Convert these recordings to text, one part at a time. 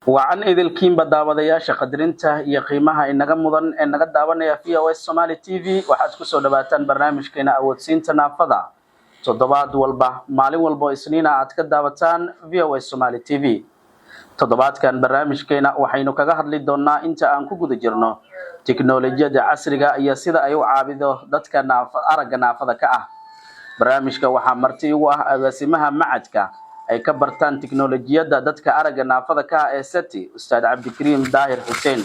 وعن إذا الكيم بداودياشا قدرنته iyo qiimaha inaga mudan ee naga daawanaya VOS Somali TV waxaad ku soo dhawaataan barnaamijkeena awoodsiinta naafada toddobaad walba maalin walba isniina aad ka daawataan VOS Somali TV toddobaadkan barnaamijkeena waxaynu kaga hadli doonaa inta aan ku guda jirno tiknoolajiyada casriga iyo sida ay u caawido dadka aragga naafada ka ah barnaamijka waxa marti ugu ah agaasimaha macadka ay ka bartaan tiknoolajiyada dadka aragga naafada ka ah ee SETI Ustaad Cabdikariim Daahir Xuseen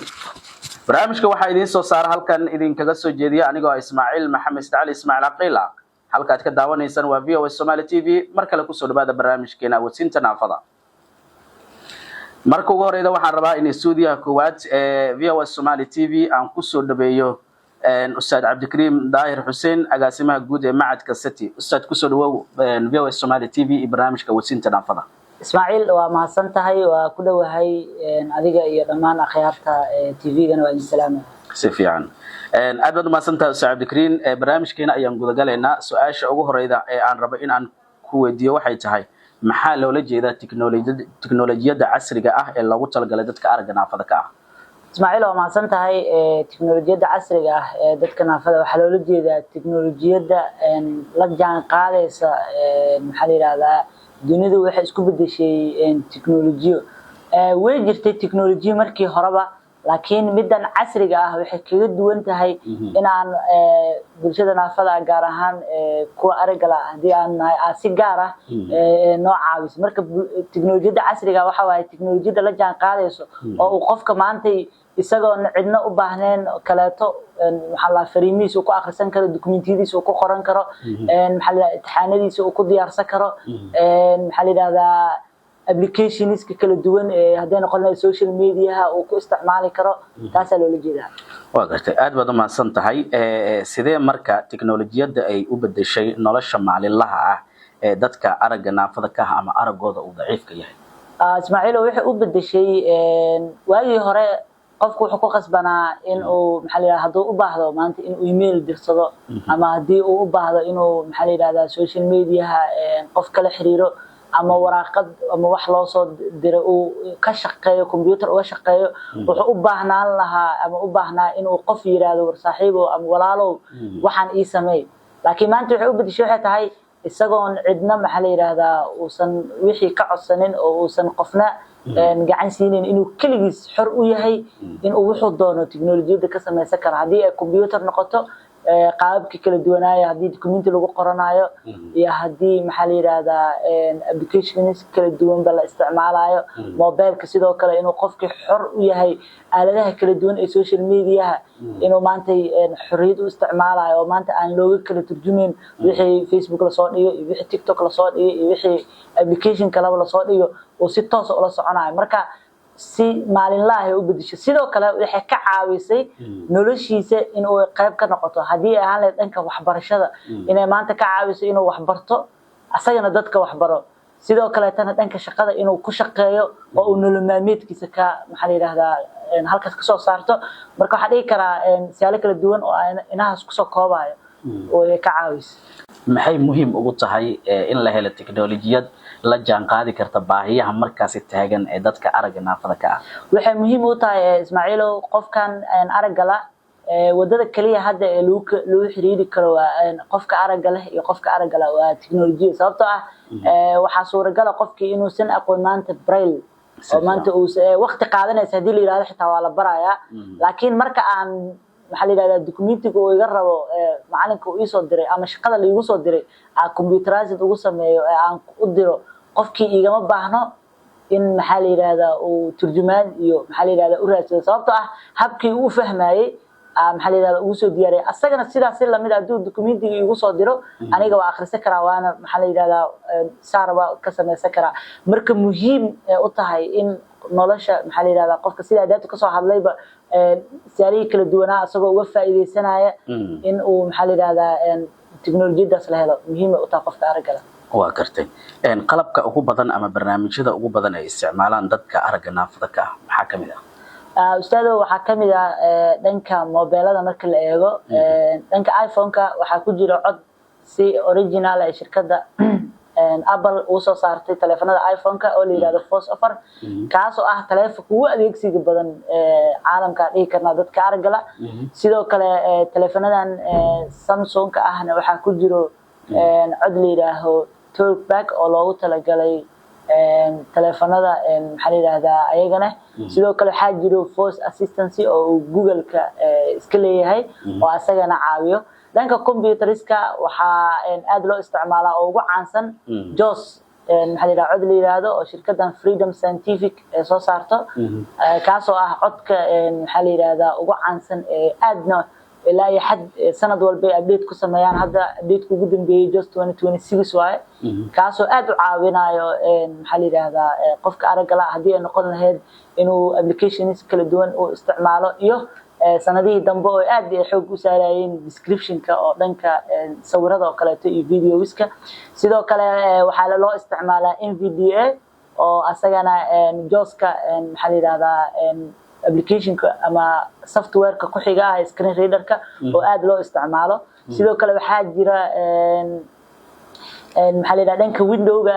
barnaamijka waxa idin soo saar halkan idin kaga soo jeediya anigoo Ismaaciil Maxamed Ali Ismaaciil Aqila halka aad ka daawanaysaan waa VOS Somali TV mar kale ku soo dhawaada barnaamijkeena awoodsiinta naafada marka ugu horeyda waxaan rabaa in stuudiyaha koowaad ee VOS Somali TV aan ku soo dhaweeyo Ustaad Cabdikariim Daahir Xuseen agaasimaha guud ee macadka SETI Ustaad ku soo dhawow VOS Somali TV iyo barnaamijka awoodsiinta naafada Ismaaciil waa mahadsan tahay waa ku dhawahay adiga iyo dhammaan akhyaarta TV-gana waa idin salaamay si fiican aad baad mahadsan tahay Ustaad Cabdikariim barnaamijkeena ayaan guda galeynaa su'aasha ugu horeyda ee aan rabo in aan ku weydiiyo waxay tahay maxaa loola jeedaa tiknoolajiyada casriga ah ee lagu talagalay dadka aragga naafada ka ah Ismaaciil waa mahadsan tahay tiknoolajiyada casriga ah ee dadka naafada waxa loola jeedaa tiknoolajiyada la jaan qaadaysa maxaa la yiraahdaa dunidu waxay isku bedeshay tiknoolajiyo way jirtay tiknoolajiyo markii horeba laakiin midan casriga ah waxay kaga duwan tahay in aan bulshada naafada gaar ahaan kuwa aragga la hadii aan si gaar ah noo caawiso marka tiknoolajiyada casriga waxa waaye tiknoolajiyada la jaan qaadayso oo uu qofka maanta isagoo cidna u baahneen kaleeto waxa la fariimihiisa ku akhrisan karo dokumentiyadiisa ku qoran karo waxa la imtixaanadiisa ku diyaarsan karo waxa la yiraahdaa applications kala duwan haddii noqon social media oo ku isticmaali karo taas loola jeedaa waa gartay aad baad u mahadsan tahay sidee marka tiknoolajiyada ay u bedeshay nolosha maalinlaha ah ee dadka aragga naafada ka ah ama araggooda uu daciifka yahay Ismaaciil waxay u bedeshay waagii hore qofku wuxuu ku qasbanaa in uu maxaa la yiraahdaa haduu u baahdo maanta in uu email dirsado ama hadii uu u baahdo inuu maxaa la yiraahdaa social media qof kala xiriiro ama waraaqad ama wax loo soo diro uu ka shaqeeyo computer oo shaqeeyo wuxuu u baahnaan lahaa ama u baahnaa inuu qof yiraahdo war saaxiibo ama walaalow waxaan ii sameey laakiin maanta wuxuu u bedeshay waxay tahay isagoon cidna maxaa la yiraahdaa uusan wixii ka codsanin oo uusan qofna gacan siinin inuu kaligiis xor u yahay inuu wuxuu doono tiknoolajiyada ka sameeysan karo hadii ay computer noqoto qaabka kala duwanaayo hadii document lagu qoranayo iyo hadii maxaa la yiraahdaa applications kala duwan la isticmaalayo mobilka sidoo kale inuu qofkii xor u yahay aaladaha kala duwan ee social media inuu maanta xorriyad u isticmaalayo oo maanta aan looga kala turjumin wixii Facebook la soo dhigo iyo wixii TikTok la soo dhigo iyo wixii application kale la soo dhigo oo si toos ah ula soconayo marka si maalinlaha u bedesho sidoo kale waxay ka caawisay noloshiisa in uu qayb ka noqoto hadii aan la dhanka waxbarashada inay maanta ka caawiso inuu wax barto asagana dadka wax baro sidoo kale tan dhanka shaqada inuu ku shaqeeyo oo uu nolol maalmeedkiisa ka maxaa la yiraahdaa halkaas ka soo saarto marka waxa dhigi karaa siyaalo kala duwan oo inahaas ku soo koobayo oo ay ka caawiso maxay muhiim ugu tahay in la helo tiknoolajiyad la jaan qaadi karta baahiyaha markaas taagan ee dadka aragga naafada ka ah waxay muhiim u tahay Ismaaciil qofkan aragga la wadada kaliya hadda ee loo xiriiri karo qofka aragga leh iyo qofka aragga la waa tiknoolajiyada sababtoo ah waxa suuragal ah qofkii inuu san aqoon maanta braille oo maanta uu waqti qaadanaysa hadii la yiraahdo xitaa waa la barayaa laakiin marka aan waxa la yiraahdaa documentiga oo iga rabo macalinka uu soo diray ama shaqada la igu soo diray aan computerized ugu sameeyo aan u diro qofkii igama baahno in maxaa la yiraahdaa uu turjumaan iyo maxaa la yiraahdaa u raadsado sababtoo ah habkii uu fahmayay maxaa la yiraahdaa uu soo diyaariyay asagana sidaas la mid ah duu documentiga igu soo diro aniga waa akhrisan karaa waana maxaa la yiraahdaa saarba ka sameeysan karaa marka muhiim u tahay in nolosha maxaa la yiraahdaa qofka sida aad ka soo hadlayba siyaalihi kala duwanaa asagoo uga faa'iideysanaya in uu maxaa la yiraahdaa tiknoolajiyadaas la helo muhiim u tahay qofka aragga leh waa gartay qalabka ugu badan ama barnaamijyada ugu badan ay isticmaalaan dadka aragga naafada ka ah maxaa kamid ah ustaado waxa kamid ah dhanka mobilada marka la eego dhanka iPhone-ka waxa ku jira cod si original ah shirkadda Apple uu soo saartay telefoonada iPhone-ka oo la yiraahdo Force Offer kaas oo ah telefoon ugu adeegsiga badan caalamka dhigi karna dadka aragga la sidoo kale teleefoonadan Samsung-ka ahna waxa ku jiro cod la yiraahdo talkback oo loogu talagalay telefoonada maxaa la yiraahdaa ayagana sidoo kale waxa jiro voice assistance oo Google-ka iska leeyahay oo asagana caawiyo dhanka computeriska waxa aad loo isticmaalaa oo ugu caansan JAWS maxaa la yiraahdaa cod la yiraahdo oo shirkaddan Freedom Scientific soo saarto kaas oo ah codka maxaa la yiraahdaa ugu caansan aadna ilaa iyo xad sanad walba update ku sameeyaan hadda update ugu dambeeyay JAWS 2026 waaye kaas oo aad u caawinayo maxaa la yiraahdaa qofka aragga la hadii ay noqon lahayd inuu applications kala duwan uu isticmaalo iyo sanadihii dambe oo aad ay xoog u saarayeen description-ka oo dhanka sawirada oo kale iyo videoiska sidoo kale waxa loo isticmaalaa NVDA oo asagana JAWS-ka maxaa la yiraahdaa application-ka ama software-ka ku xiga ah screen reader-ka oo aad loo isticmaalo sidoo kale waxa jira maxaa la yiraahdaa dhanka Windows-ga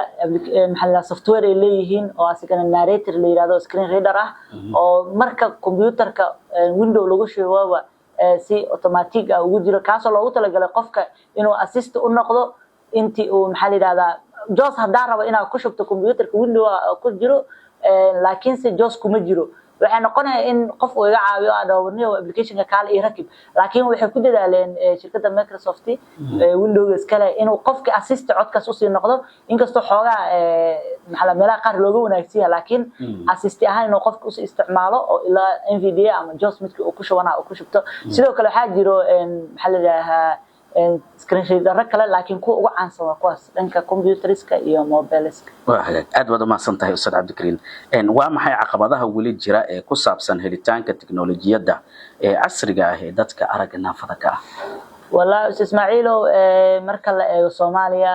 maxaa la software ay leeyihiin oo asagana narrator la yiraahdo screen reader ah oo marka computer-ka Windows lagu sheego si automatic ah ugu jiro kaas oo loogu talagalay qofka inuu assist u noqdo intii uu maxaa la yiraahdaa JAWS hadaa rabo inaad ku shubto computer-ka Windows ku jiro laakiin si JAWS kuma jiro waxay noqonayaan in qof uu iga caawiyo adawniyo application-ka kale iyo rakib laakiin waxay ku dadaaleen shirkadda Microsoft Windows iskale inuu qofka assist codkaas u sii noqdo inkastoo xoogaa maxaa la meelaha qaar looga wanaagsan yahay laakiin assist ahaan inuu qofka u isticmaalo oo ilaa NVDA ama JAWS midkii uu ku shubana uu ku shubto sidoo kale waxa jiro maxaa la yiraahdaa screen reader kale laakiin kuwa ugu caansan waa kuwaas dhanka computeriska iyo mobileska aad wada maasan tahay Ustaad Cabdikariin waa maxay caqabadaha wali jira ee ku saabsan helitaanka tiknoolajiyada ee casriga ah ee dadka aragga naafada ka ah والله إسماعيلو مركل سوماليا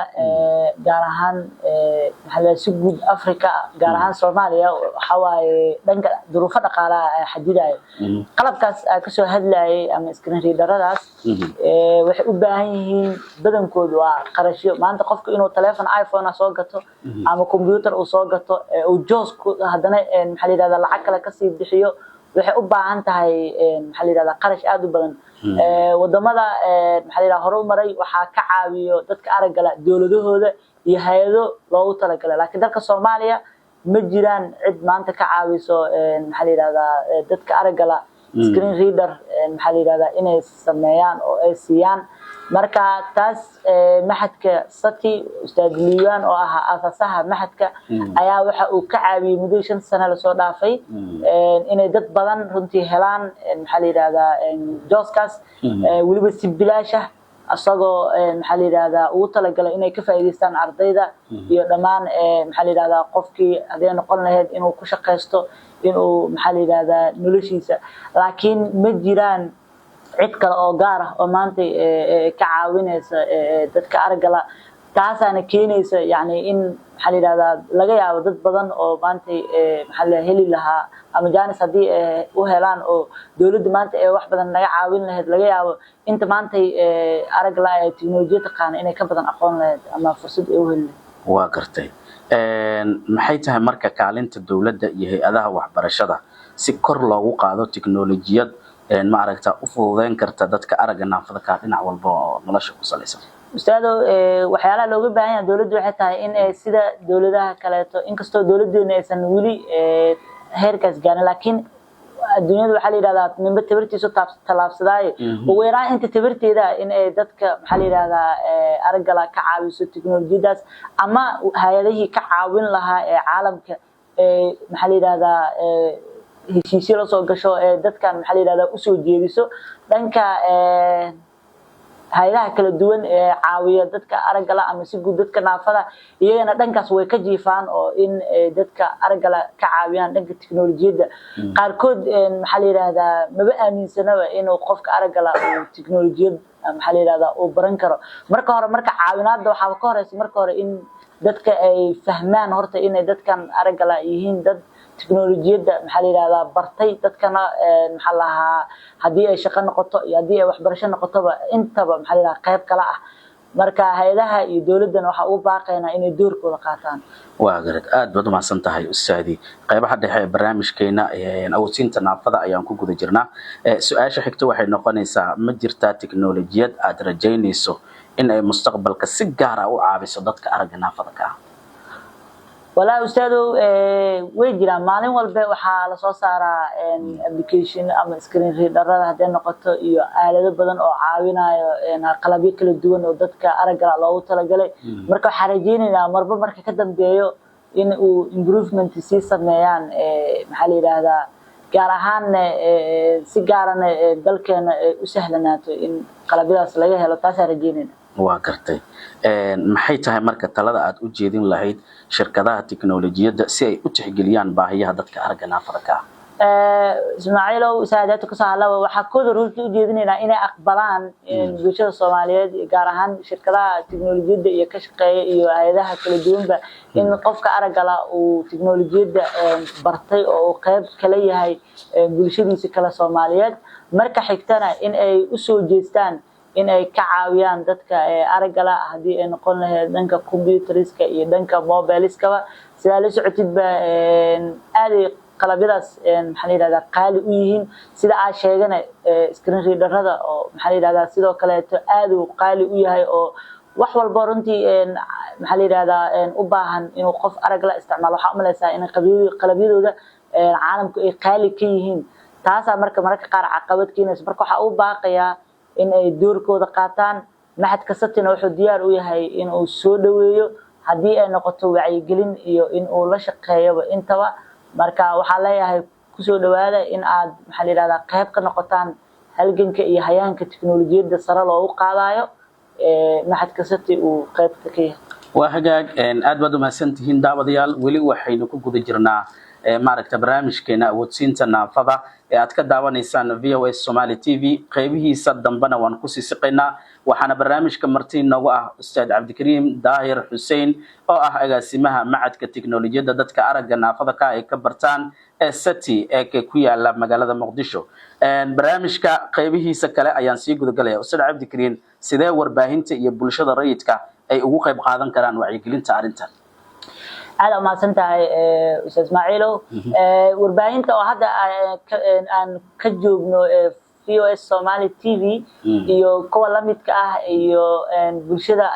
جارهان محل سجود أفريقيا جارهان سوماليا حواي دنك ظروف دقالة حديدة قلب كسو هدلاي أم إسكرين ريدراداس وحباهين بدن كود وقرشيو ما أنت قفك إنه تلفون آيفون أسوقته أم كمبيوتر أسوقته وجوز هذانا محل هذا العقل كسيب بحيو waxay u baahan tahay maxaa la yiraahdaa qarash aad u badan wadamada maxaa la yiraahdaa horumaray waxa ka caawiyo dadka aragga la dawladahooda iyo hay'ado loogu talagalay laakiin dalka Soomaaliya ma jiraan cid maanta ka caawiso maxaa la yiraahdaa dadka aragga la screen reader maxaa la yiraahdaa inay sameeyaan oo ay siiyaan marka taas maxadka Sati Ustaad Liiwaan oo ah asaasaha maxadka ayaa waxa uu ka caawiyay muddo 5 sano la soo dhaafay inay dad badan runtii helaan maxaa la yiraahdaa JAWS-kaas waliba si bilaash ah asagoo maxaa la yiraahdaa uu talagalay inay ka faa'iideystaan ardayda iyo dhamaan maxaa la yiraahdaa qofkii hadii noqon lahayd inuu ku shaqeysto inuu maxaa la yiraahdaa noloshiisa laakiin ma jiraan cid kale oo gaar ah oo maanta ka caawinaysa dadka aragga la taasana keenaysa yani in maxaa la yiraahdaa laga yaabo dad badan oo maanta maxaa la heli lahaa ama jaanis hadii u helaan oo dawladda maanta wax badan naga caawin lahayd laga yaabo inta maanta aragga la tiknoolajiyada qaan inay ka badan aqoon lahayd ama fursad ay u heli waa gartay maxay tahay marka kaalinta dawladda iyo hay'adaha waxbarashada si kor loogu qaado tiknoolajiyad ma aragta u fududeyn karta dadka aragga naafada ka dhinac walba oo nolosha ku saleysan ustaado waxyaalaha looga baahan yahay dawladdu waxay tahay in ay sida dawladaha kale inkastoo dawladdeena aysan wali heerkaas gaarin laakiin adduunyada waxa la yiraahdaa ninba tabartiisu talaabsaday ugu yaraan inta tabarteeda in ay dadka waxa la yiraahdaa aragga la ka caawiso tiknoolajiyadaas ama hay'adihii ka caawin lahaa ee caalamka waxa la yiraahdaa heshiisyo la soo gasho dadkan waxa la yiraahdaa u soo jeediso dhanka hay'adaha kala duwan ee caawiya dadka aragga la ama si guud dadka naafada iyagana dhankaas way ka jiifaan oo in dadka aragga la ka caawiyaan dhanka tiknoolajiyada qaarkood waxa la yiraahdaa maba aaminsanaba inuu qofka aragga la uu tiknoolajiyad waxa la yiraahdaa uu baran karo marka hore marka caawinaadda waxa ka horeysa marka hore in dadka ay fahmaan horta inay dadkan aragga la yihiin dad tiknoolajiyada maxaa la yiraahdaa bartay dadkana maxaa lahaa hadii ay shaqo noqoto iyo hadii ay waxbarasho noqotoba intaba maxaa la yiraahdaa qayb kala ah marka hay'adaha iyo dawladdan waxa uu baaqaynaa inay doorkooda qaataan waa garad aad baad u mahadsan tahay ustaadi qaybaha dhexe ee barnaamijkeena awoodsiinta naafada ayaan ku guda jirnaa su'aasha xigta waxay noqonaysaa ma jirtaa tiknoolajiyad aad rajaynayso in ay mustaqbalka si gaar ah u caawiso dadka aragga naafada ka ah والله أستاذ ويجرا مالين والبيع وحال صارا application أما screen reader هذا نقطة إيو آلة بدن أو عاونا إن قلبي كل الدون ودتك أرجع الله وتلاقي مركب حرجين إن مربى مركب كدم بيو إن improvement سيستم ميان محلي هذا جارهان سجارنا دلكن وسهلناته إن قلبي أصليه هلا تاسرجين waa gartay maxay tahay marka talada aad u jeedin lahayd shirkadaha tiknoolajiyada si ay u tixgeliyaan baahiyaha dadka aragga naafada ka ah Ismaaciil oo saadaadka saalawa waxa kooda runtii u jeedinayna inay aqbalaan bulshada Soomaaliyeed gaar ahaan shirkadaha tiknoolajiyada iyo ka shaqeeya iyo hay'adaha kala duwanba in qofka aragga la uu tiknoolajiyada bartay oo qayb kala yahay bulshadiisa kala Soomaaliyeed marka xigtana in ay u soo jeestaan in ay ka caawiyaan dadka aragga la hadii ay noqon lahayd dhanka computeriska iyo dhanka mobileska sida la socotidba aad qalabyadaas maxaa yiraahdaa qaali u yihiin sida aan sheegana screen readerada oo maxaa yiraahdaa sidoo kale aad u qaali u yahay oo wax walba runtii maxaa yiraahdaa u baahan inuu qof arag la isticmaalo waxa umalaysaa in qalabyadooda caalamku ay qaali ka yihiin taas marka qaar caqabad keenaysa marka waxa uu baaqayaa in ay doorkooda qaataan maxad kastatina wuxuu diyaar u yahay in uu soo dhaweeyo hadii ay noqoto wacyigelin iyo in uu la shaqeeyo intaba marka waxa leeyahay ku soo dhawaada in aad maxaa yiraahdaa qayb ka noqotaan halganka iyo hayaanka tiknoolajiyada sare loo qaadayo maxad kastati uu qayb ka yahay waa hagaag aad baad u mahadsantihiin daawadayaal weli waxaynu ku guda jirnaa maaragta barnaamijkeena awoodsiinta naafada ee aad ka daawanaysaan VOS Somali TV qaybihiisa dambana waan ku sii siqaynaa waxaana barnaamijka martii noogu ah Ustaad Cabdikariim Daahir Xuseen oo ah agaasimaha macadka tiknoolajiyada dadka aragga naafada ka ay ka bartaan SATI ee ku yaala magaalada Muqdisho barnaamijka qaybihiisa kale ayaan sii guda galaya Ustaad Cabdikariim sidee warbaahinta iyo bulshada rayidka ay ugu qayb qaadan karaan wacyigelinta arintan aad ma santahay Ustaad Ismaaciil warbaahinta oo hadda aan ka joogno VOS Somali TV iyo kuwa la midka ah iyo bulshada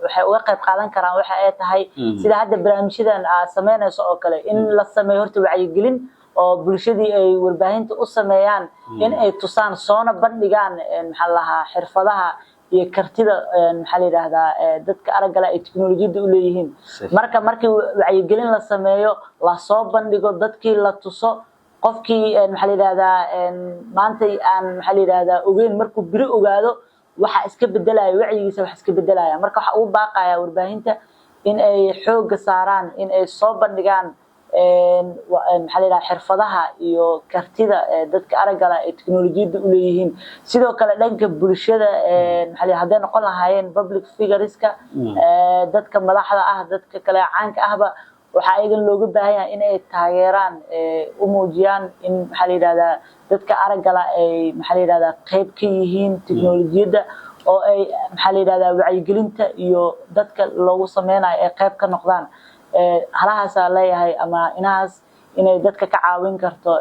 waxay uga qayb qaadan karaan waxa ay tahay sida hadda barnaamijyadan sameynayso oo kale in la sameeyo horta wacyigelin oo bulshadii ay warbaahinta u sameeyaan in ay tusaan soona bandhigaan maxaa lahaa xirfadaha iyo kartida maxaa yiraahdaa dadka aragga la tiknoolajiyada u leeyihiin markii wacyigelin la sameeyo la soo bandhigo dadkii la tuso qofkii maxaa yiraahdaa maanta aan maxaa yiraahdaa ogeyn markuu biri ogaado waxa iska bedelayo wacyigiisa wax iska bedelaya marka waxa uu baaqaya warbaahinta in ay xoog saaraan in ay soo bandhigaan maxaa yiraahdaa xirfadaha iyo kartida dadka aragga la tiknoolajiyada u leeyihiin sidoo kale dhanka bulshada maxaa haday noqon lahaayeen public figureska dadka madaxda ah dadka kale caanka ahba waxa ayagan looga baahan yahay in ay taageeraan u muujiyaan in maxaa yiraahdaa dadka aragga la ay maxaa yiraahdaa qayb ka yihiin tiknoolajiyada oo ay maxaa yiraahdaa wacyigelinta iyo dadka loogu sameynayo ay qayb ka noqdaan halahaas leeyahay ama inaas inay dadka ka caawin karto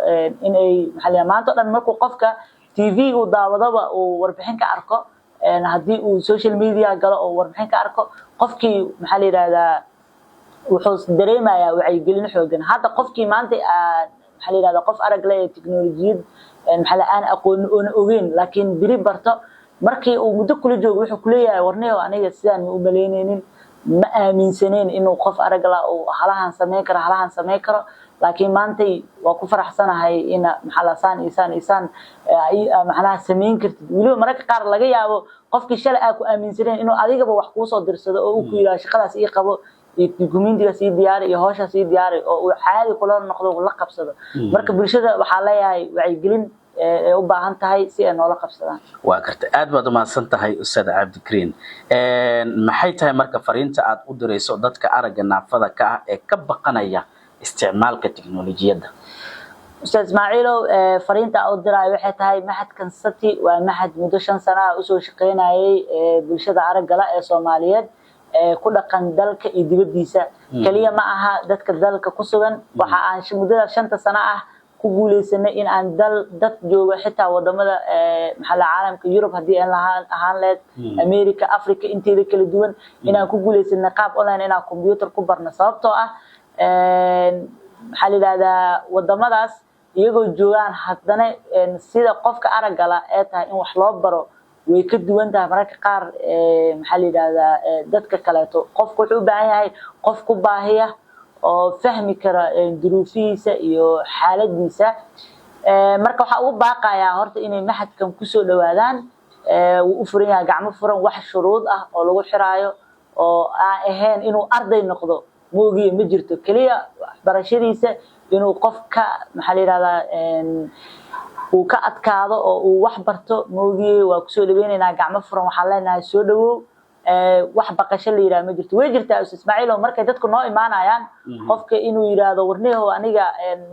inay maxaa maanta dhan markuu qofka TV uu daawadaba uu warbixin ka arko hadii uu social media galo oo warbixin ka arko qofkii maxaa yiraahdaa wuxuu dareemayaa wacyigelin xoogan hadda qofkii maanta maxaa yiraahdaa qof arag leh tiknoolajiyad maxaa aan aqoon oo ogeyn laakiin biri barto markii uu muddo kula joogo wuxuu ku leeyahay warneeyo aniga sidaan u maleynaynin ma aaminsaneen inuu qof arag la oo halahan sameey karo laakiin maantay waa ku faraxsanahay in maxaa la saan macnaha sameyn kartid waliba marka qaar laga yaabo qofkii shalay ku aaminsaneen inuu adigaba wax ku soo dirsado oo uu ku yiraahdo shaqadaas ii qabo dokumentiga sii diyaari iyo hawsha sii diyaari oo uu caadi kula noqdo la qabsado marka bulshada waxa leeyahay wacyigelin u baahan tahay si ay noola qabsadaan waa karta aad baad u mahadsan tahay Ustaad Cabdikariim maxay tahay marka fariinta aad u dirayso dadka aragga naafada ka ah ee ka baqanaya isticmaalka tiknoolajiyada أستاذ إسماعيل فرينتا أو دراي waxay tahay maxadkan Sati waa maxad muddo 5 sano ah u soo shaqeynayay bulshada Aragga ee Soomaaliyeed ku dhaqan dalka iyo dibadiisa kaliya ma aha dadka dalka ku sugan waxa aan muddada 5 sano ah ku guuleysanay in aan dad jooga xitaa wadamada maxalli caalamka Europe hadii aan ahaan leed America Africa inteeda kala duwan inaan ku guuleysanay qaab online inaan computer ku barno sababtoo ah maxalli wadamadaas iyagoo joogan haddana sida qofka aragga ee tahay in wax loo baro way ka duwan tahay mararka qaar maxaa la yiraahdaa dadka kale qofku wuxuu u baahan yahay qof ku baahiya oo fahmi kara duruufihiisa iyo xaaladiisa marka waxa uu baaqayaa horta inay maxadkan ku soo dhawaadaan uu furan yahay gacmo furan wax shuruud ah oo lagu xiraayo oo aan ahayn inuu arday noqdo moogiye ma jirto kaliya barashadiisa inuu qofka maxaa la yiraahdaa uu ka adkaado oo uu wax barto moogiye waa ku soo dhaweynayna gacmo furan waxa leenahay soo dhawow wax baqasho la yiraahdo ma jirto way jirtaa Ismaaciil oo markay dadku noo imaanayaan qofka inuu yiraahdo warneeho aniga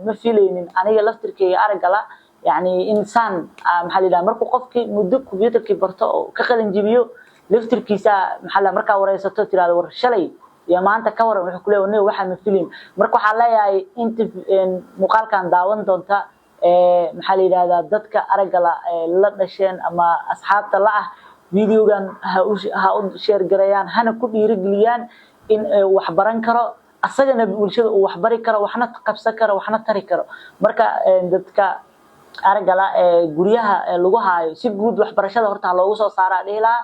ma filaynin aniga laftirkeyga aragga la yani insaan maxaa la yiraahdaa markuu qofkii muddo computerkii barto oo ka qalin jibiyo laftirkiisa maxaa la markaa wareysato tiraado war shalay يا ما أنت كور وحكله ونيه واحد من فيلم مركو حلايا أنت مقالكان داون دونتا محلي هذا ضدك أرجلا لا نشين أما أصحاب طلعه فيديو كان هاوشير جريان هنا كل رجليان إن وحبران كرا أصلا بقول شيء وحبري كرا وحنا تقبس كرا وحنا تري كرا مركا ضدك أرجلا جريها لغها سيجود وحبرشة هرت على وصل صار عليها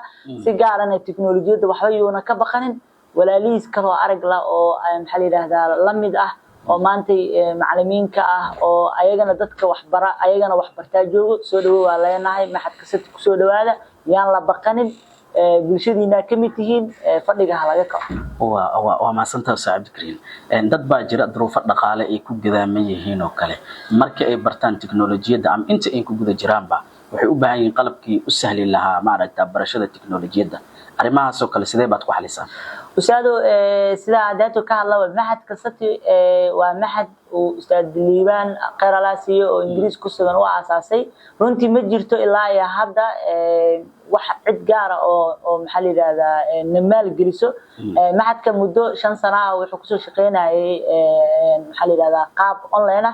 سيجارنا التكنولوجيا وحيونا كبخنين ولا ليس كرو أرجلا أو محلي هذا لمد oo maantay macallimiinka oo ayagana dadka waxbara ayagana waxbartaa joogo soo dhawo waa leenahay maxadka Sati ku soo dhawaada yaan la baqanin bulshadiina kamid yihiin fadhiga halaga ka waa maasanta Saacid Green dad baa jira duruufo dhaqaale ay ku gudaaman yihiin oo kale markii ay bartaan tiknoolajiyada am inta ay ku guda jiraanba waxay u baahan yihiin qalabkii u sahli lahaa maaragta barashada tiknoolajiyada arimahaas oo kale sidee baad ku xalisaan أستاذو سلا عاداته كهلا محد كستي ومحد وأستاذ ليبان قرالاسي وإنجليز كسرنا وأساسي رنتي مجرته إلا يا هذا واحد جارة أو محلي هذا نمال جلسه محد كمدة 5 سنة وحكسو شقينا محلي هذا قاب أونلاين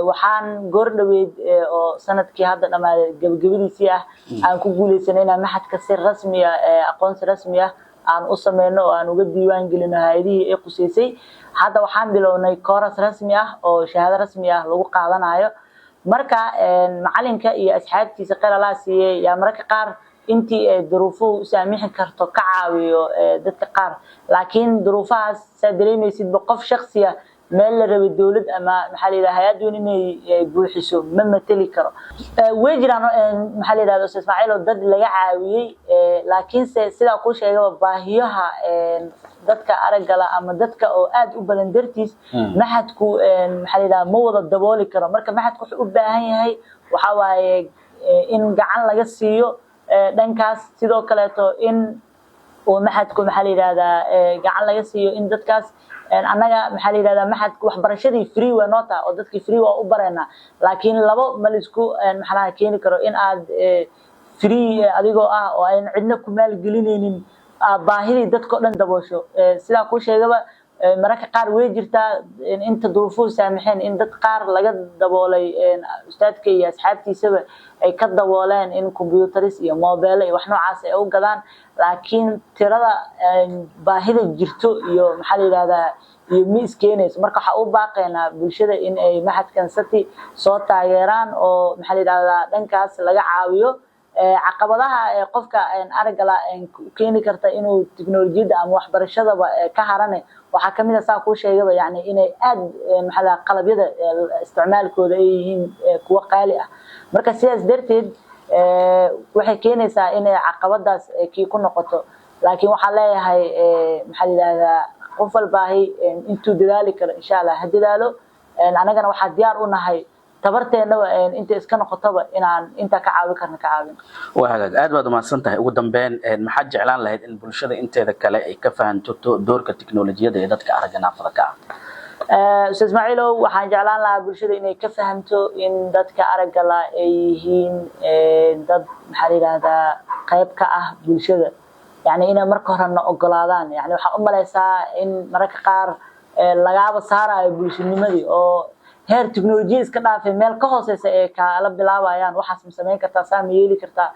waxaan goordhaweed oo sanadkii hadda dhama gabagabadiisii ah aan ku guuleysanayna maxadka si rasmi ah aqoonsi rasmi ah aan u sameeyno oo aan uga diiwaan gelino hay'adihii ay quseysay hadda waxaan bilownay kooras rasmi ah oo shahaado rasmi ah lagu qaadanayo marka macalinka iyo asxaabtiisa qeyrala siiyay yaa marka qaar intii duruufuhu saamixin karto ka caawiyo dadka qaar laakiin duruufahaas saadareemaysid qof shakhsi ah meel la rabo dawlad ama maxaa la yiraahdaa hay'ad weyn inay buuxiso ma matali karo way jiraan maxaa la yiraahdaa Ismaaciil oo dad laga caawiyay laakiin sida ku sheegay baahiyaha dadka aragga la ama dadka oo aad u badan dartiis maxadku maxaa la yiraahdaa ma wada dabooli karo marka maxadku wuxuu u baahan yahay waxa waaye in gacan laga siiyo dhankaas sidoo kale in oo maxadku maxaa la yiraahdaa gacan laga siiyo in dadkaas anaga maxaa la yiraahdaa maxadku waxbarashadii free waa noota oo dadkii free waa u bareena laakiin labo ma isku maxaa la keeni karo in aad free adigoo ah oo aan cidna ku maal gelinaynin baahidii dadka dhan daboosho sida ku sheegaba mararka qaar way jirtaa inta duruufuhu saamixeen in dad qaar laga daboolay ustaadka iyo asxaabtiisaba ay ka dabooleen in computeris iyo mobile iyo wax noocaas ay u gadaan laakiin tirada baahida jirto iyo maxaa la yiraahdaa iyo miiskeenays marka waxa u baaqeena bulshada in ay maxadkan Sati soo taageeraan oo maxaa la yiraahdaa dhankaas laga caawiyo caqabadaha qofka aragga la keeni karta inuu tiknoolajiyada ama waxbarashada ka harane waxa kamid ah saa ku sheegaba yani inay aad maxaa qalabyada isticmaalkooda ay yihiin kuwa qaali ah marka sidaas darteed waxay keenaysaa in caqabadaas kii ku noqoto laakiin waxa leeyahay maxaa la yiraahdaa qof walbaahi intuu dadaali karo insha Allah hadalaalo anagana waxa diyaar u nahay tabarteena inta iska noqotaba inaan inta ka caawi karna ka caawin waa hagaag aad baad u mahadsantahay ugu dambeyn maxaa jeclaan lahayd in bulshada inteeda kale ay ka fahanto doorka tiknoolajiyada ee dadka aragga naafada ka Ustaz Ismaaciilow waxaan jeclaan lahaa bulshada inay ka fahamto in dadka aragga la ay yihiin dad maxaa la yiraahdaa qayb ka ah bulshada yani inay marka horena ogolaadaan yani waxa u maleysaa in mararka qaar lagaaba saarayo bulshanimadii oo heer tiknoolajiyada iska dhaafay meel ka hooseysa ee kala bilaabayaan waxaas ma sameyn kartaa saam yeeli kartaa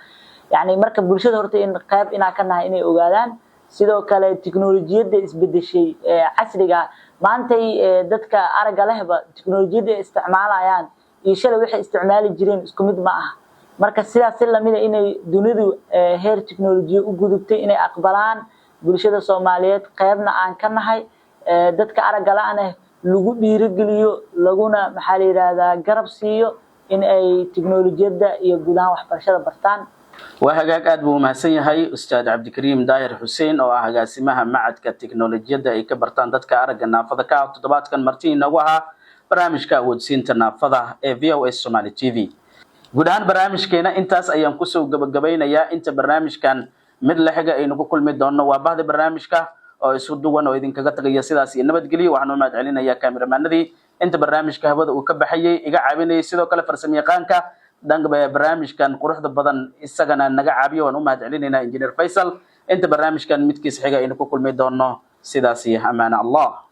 yani marka bulshada horta in qayb ina ka nahay inay ogaadaan sidoo kale tiknoolajiyada isbedeshay casriga maantay dadka aragga lehba tiknoolajiyada isticmaalayaan iyo shalay waxay isticmaali jireen isku mid ma aha marka sidaas la mid ah inay dunidu heer tiknoolajiyo u gudubtay inay aqbalaan bulshada Soomaaliyeed qaybna aan ka nahay dadka aragga la'aana lagu dhiirigeliyo laguna maxaa la yiraahdaa garab siiyo in ay tiknoolajiyada iyo gudaha waxbarashada bartaan وهاجاك أدبو مهسين هاي أستاذ عبد الكريم داير حسين أو هاجاسمها معد كتكنولوجيا دا إكبرتان دتك أرجع نافذة كاوتدبات كان مرتين نوها برامج كاودسين تنافذة VOS Somali TV قدان برامج كنا إنتاس أيام كسو جبينا يا إنت برامج كان مثل حاجة إنه كل مدة وبعض برامج كا أو يسودوا وإنه إذا كجت جياسيداسي إنما تقولي وعنو ما تعلينا يا كاميرا من ذي إنت برامج كهذا وكبحية إجا عابني سيدو كلا فرسمي قانك دنگ برنامجكان quruxda badan isagana naga caabiyo waan u mahadcelinayna engineer Faisal inta barnaamijkan midkiisa xiga inuu ku kulmay doono sidaas iyo amaana Allah